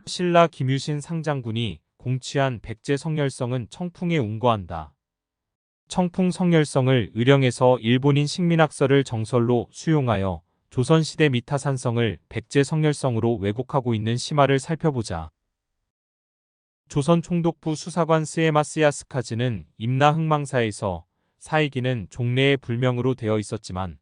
신라 김유신 상장군이 공취한 백제 성열성은 청풍에 운거한다. 청풍 성열성을 의령에서 일본인 식민학설을 정설로 수용하여 조선시대 미타산성을 백제 성열성으로 왜곡하고 있는 심화를 살펴보자. 조선 총독부 수사관 스에마스야 스카즈는 임나 흥망사에서 사이기는 종래의 불명으로 되어 있었지만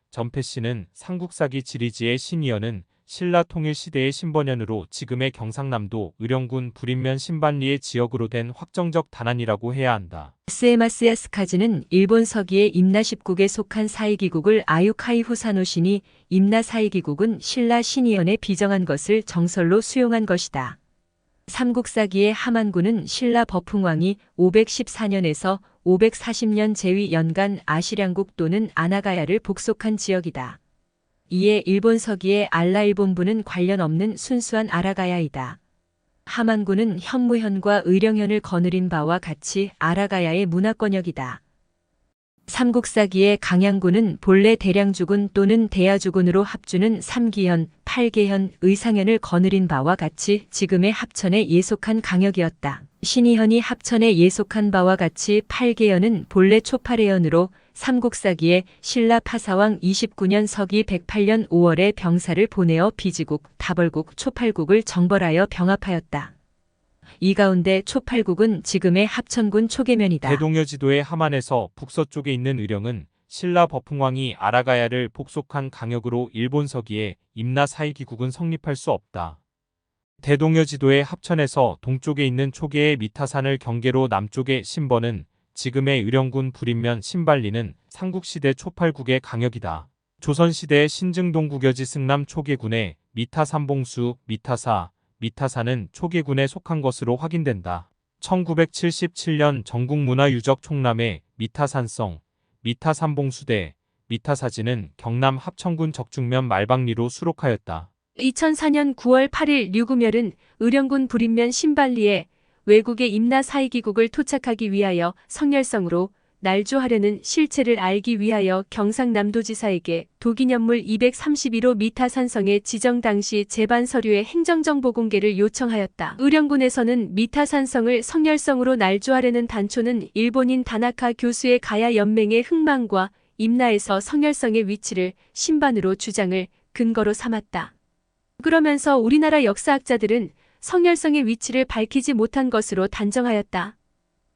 전패씨는 삼국사기 지리지의 신이여는 신라 통일 시대의 신번연으로 지금의 경상남도 의령군 불인면 신반리의 지역으로 된 확정적 단안이라고 해야 한다. 스에마스야 스카즈는 일본 서기의 임나 10국에 속한 사이기국을 아유카이 후사노신이 임나 사이기국은 신라 신이연에 비정한 것을 정설로 수용한 것이다. 삼국사기의 하만군은 신라 버풍왕이 514년에서 540년 제위 연간 아시량국 또는 아나가야를 복속한 지역이다. 이에 일본 서기의 알라일본부는 관련 없는 순수한 아라가야이다. 하만군은 현무현과 의령현을 거느린 바와 같이 아라가야의 문화권역이다. 삼국사기의 강양군은 본래 대량주군 또는 대야주군으로 합주는 3기현, 8개현, 의상현을 거느린 바와 같이 지금의 합천에 예속한 강역이었다. 신이현이 합천에 예속한 바와 같이 8개현은 본래 초파래현으로 삼국사기에 신라 파사왕 29년 서기 108년 5월에 병사를 보내어 비지국, 다벌국, 초팔국을 정벌하여 병합하였다. 이 가운데 초팔국은 지금의 합천군 초계면이다. 대동여지도의 하만에서 북서쪽에 있는 의령은 신라 버풍왕이 아라가야를 복속한 강역으로 일본 서기에 임나 사이기국은 성립할 수 없다. 대동여지도의 합천에서 동쪽에 있는 초계의 미타산을 경계로 남쪽의 신번은 지금의 의령군 불인면 신발리는 삼국시대 초팔국의 강역이다. 조선시대 신증동국여지 승남 초계군의 미타산봉수, 미타사는 초계군에 속한 것으로 확인된다. 1977년 전국문화유적 총람의 미타산성, 미타산봉수대, 미타사지는 경남 합천군 적중면 말방리로 수록하였다. 2004년 9월 8일 류구멸은 의령군 불인면 신발리에 외국의 임나 사이기국을 토착하기 위하여 성열성으로 날조하려는 실체를 알기 위하여 경상남도지사에게 도기년물 231호 미타산성의 지정 당시 제반 서류의 행정정보 공개를 요청하였다. 의령군에서는 미타산성을 성열성으로 날조하려는 단초는 일본인 다나카 교수의 가야 연맹의 흥망과 임나에서 성열성의 위치를 신반으로 주장을 근거로 삼았다. 그러면서 우리나라 역사학자들은 성열성의 위치를 밝히지 못한 것으로 단정하였다.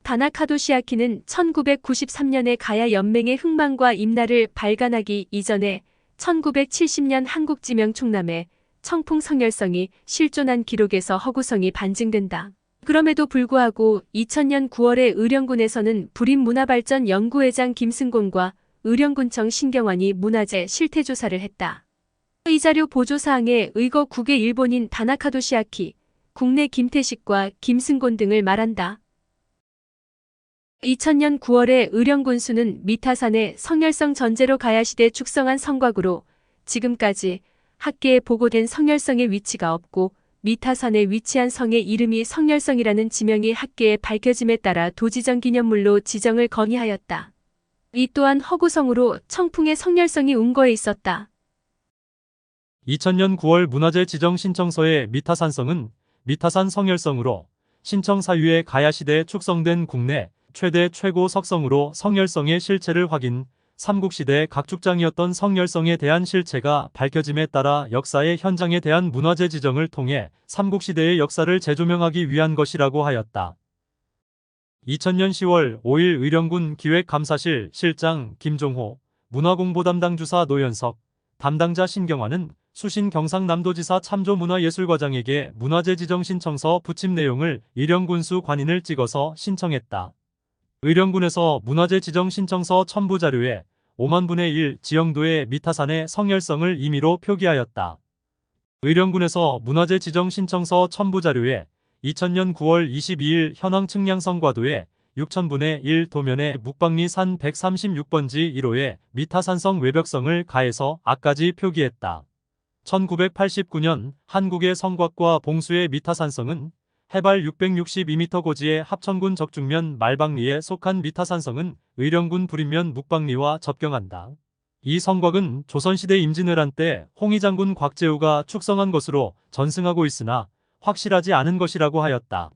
다나카도 시아키는 1993년에 가야 연맹의 흥망과 임나를 발간하기 이전에 1970년 한국지명총람에 청풍 성열성이 실존한 기록에서 허구성이 반증된다. 그럼에도 불구하고 2000년 9월에 의령군에서는 불인문화발전연구회장 김승곤과 의령군청 신경환이 문화재 실태조사를 했다. 이 자료 보조사항에 의거 국의 일본인 다나카도 시아키, 국내 김태식과 김승곤 등을 말한다. 2000년 9월에 의령군수는 미타산의 성열성 전제로 가야시대 축성한 성곽으로 지금까지 학계에 보고된 성열성의 위치가 없고 미타산에 위치한 성의 이름이 성열성이라는 지명이 학계에 밝혀짐에 따라 도지정 기념물로 지정을 건의하였다. 이 또한 허구성으로 청풍의 성열성이 운거에 있었다. 2000년 9월 문화재 지정 신청서의 미타산성은 미타산 성열성으로 신청 사유에 가야시대에 축성된 국내 최대 최고 석성으로 성열성의 실체를 확인, 삼국시대 각축장이었던 성열성에 대한 실체가 밝혀짐에 따라 역사의 현장에 대한 문화재 지정을 통해 삼국시대의 역사를 재조명하기 위한 것이라고 하였다. 2000년 10월 5일 의령군 기획감사실 실장 김종호, 문화공보 담당 주사 노현석, 담당자 신경환은 수신 경상남도지사 참조문화예술과장에게 문화재 지정 신청서 부침 내용을 의령군수 관인을 찍어서 신청했다. 의령군에서 문화재 지정 신청서 첨부 자료에 5만 분의 1 지형도의 미타산의 성열성을 임의로 표기하였다. 의령군에서 문화재 지정 신청서 첨부 자료에 2000년 9월 22일 현황 측량성과도에 6,000분의 1 도면에 묵방리 산 136번지 1호에 미타산성 외벽성을 가해서 앞까지 표기했다. 1989년 한국의 성곽과 봉수의 미타산성은 해발 662m 고지의 합천군 적중면 말방리에 속한 미타산성은 의령군 불인면 묵방리와 접경한다. 이 성곽은 조선시대 임진왜란 때 홍의장군 곽재우가 축성한 것으로 전승하고 있으나 확실하지 않은 것이라고 하였다.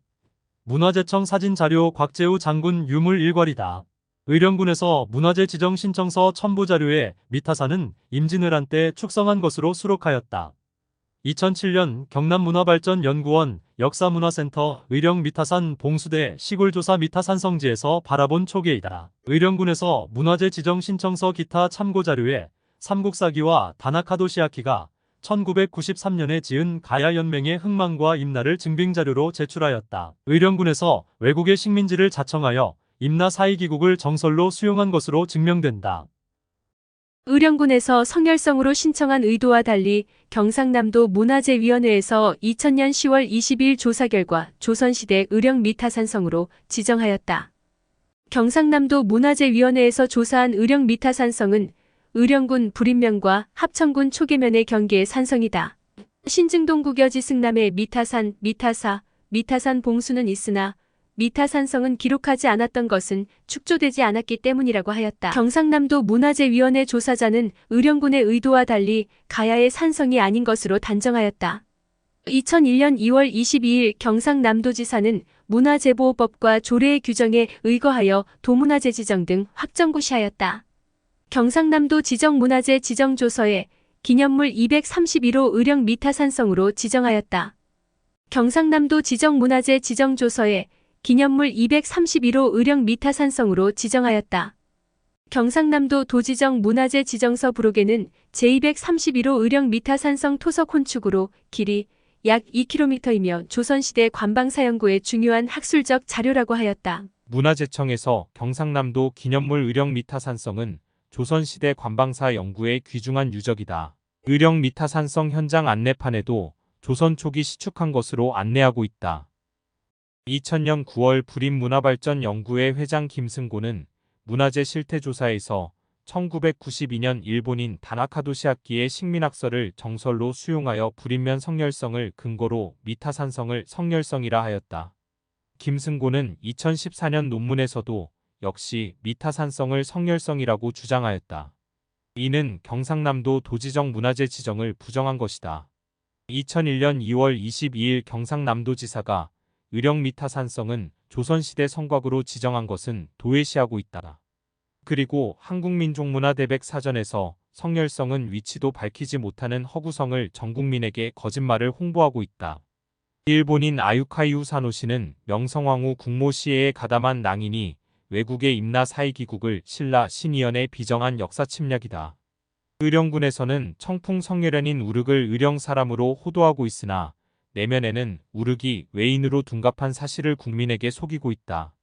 문화재청 사진자료 곽재우 장군 유물 일괄이다. 의령군에서 문화재 지정 신청서 첨부 자료에 미타산은 임진왜란 때 축성한 것으로 수록하였다. 2007년 경남문화발전연구원 역사문화센터 의령 미타산 봉수대 시골조사 미타산 성지에서 바라본 초계이다. 의령군에서 문화재 지정 신청서 기타 참고 자료에 삼국사기와 다나카도시아키가 1993년에 지은 가야연맹의 흥망과 임나를 증빙 자료로 제출하였다. 의령군에서 외국의 식민지를 자청하여 임나 사이기국을 정설로 수용한 것으로 증명된다. 의령군에서 성열성으로 신청한 의도와 달리 경상남도 문화재위원회에서 2000년 10월 22일 조사 결과 조선시대 의령 미타산성으로 지정하였다. 경상남도 문화재위원회에서 조사한 의령 미타산성은 의령군 불인면과 합천군 초계면의 경계의 산성이다. 신증동 국여지 승남의 미타산, 미타산 봉수는 있으나 미타산성은 기록하지 않았던 것은 축조되지 않았기 때문이라고 하였다. 경상남도 문화재위원회 조사자는 의령군의 의도와 달리 가야의 산성이 아닌 것으로 단정하였다. 2001년 2월 22일 경상남도지사는 문화재보호법과 조례의 규정에 의거하여 도문화재 지정 등 확정고시하였다. 경상남도 지정문화재 지정조서에 기념물 231호 의령 미타산성으로 지정하였다. 경상남도 지정문화재 지정조서에 기념물 231호 의령 미타산성으로 지정하였다. 경상남도 도지정 문화재 지정서 부록에는 제231호 의령 미타산성 토석 혼축으로 길이 약 2km이며 조선시대 관방사연구의 중요한 학술적 자료라고 하였다. 문화재청에서 경상남도 기념물 의령 미타산성은 조선시대 관방사 연구의 귀중한 유적이다. 의령 미타산성 현장 안내판에도 조선 초기 시축한 것으로 안내하고 있다. 2000년 9월 불임문화발전연구회 회장 김승고는 문화재 실태조사에서 1992년 일본인 다나카도시아키의 식민학설을 정설로 수용하여 불인면 성열성을 근거로 미타산성을 성열성이라 하였다. 김승고는 2014년 논문에서도 역시 미타산성을 성열성이라고 주장하였다. 이는 경상남도 도지정 문화재 지정을 부정한 것이다. 2001년 2월 22일 경상남도지사가 의령 미타산성은 조선시대 성곽으로 지정한 것은 도외시하고 있다. 그리고 한국민족문화대백사전에서 성열성은 위치도 밝히지 못하는 허구성을 전국민에게 거짓말을 홍보하고 있다. 일본인 아유카이 후사노시는 명성황후 국모시해에 가담한 낭인이 외국의 임나 사이기국을 신라 신이연에 비정한 역사 침략이다. 의령군에서는 청풍 성열연인 우륵을 의령 사람으로 호도하고 있으나 내면에는 우륵이 외인으로 둔갑한 사실을 국민에게 속이고 있다.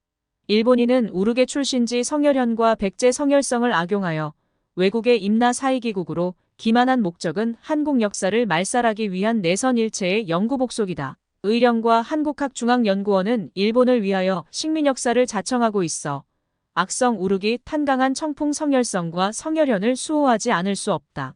일본인은 우르게 출신지 성열현과 백제 성열성을 악용하여 외국의 임나 사이기국으로 기만한 목적은 한국 역사를 말살하기 위한 내선 일체의 영구 복속이다. 의령과 한국학중앙연구원은 일본을 위하여 식민 역사를 자청하고 있어 악성 우륵이 탄강한 청풍 성열성과 성열현을 수호하지 않을 수 없다.